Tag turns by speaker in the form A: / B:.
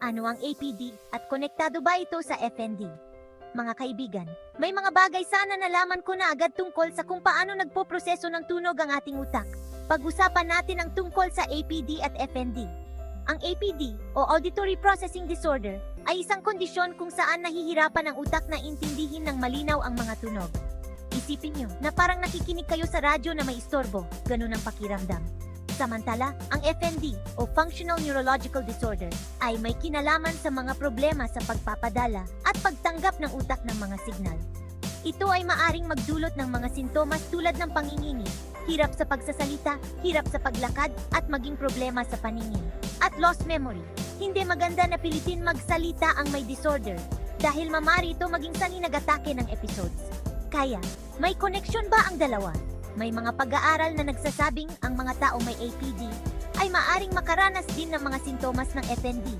A: Ano ang APD at konektado ba ito sa FND? Mga kaibigan, may mga bagay sana nalaman ko na agad tungkol sa kung paano nagpoproseso ng tunog ang ating utak. Pag-usapan natin ang tungkol sa APD at FND. Ang APD o Auditory Processing Disorder ay isang kondisyon kung saan nahihirapan ang utak na intindihin ng malinaw ang mga tunog. Isipin nyo na parang nakikinig kayo sa radyo na may istorbo, ganun ang pakiramdam. Samantala, ang FND o Functional Neurological Disorder ay may kinalaman sa mga problema sa pagpapadala at pagtanggap ng utak ng mga signal. Ito ay maaring magdulot ng mga sintomas tulad ng panginginig, hirap sa pagsasalita, hirap sa paglakad, at maging problema sa paningin. At lost memory. Hindi maganda na pilitin magsalita ang may disorder dahil mamari ito maging sanhi nag-atake ng episodes. Kaya, may koneksyon ba ang dalawa? May mga pag-aaral na nagsasabing ang mga taong may APD ay maaring makaranas din ng mga sintomas ng FND.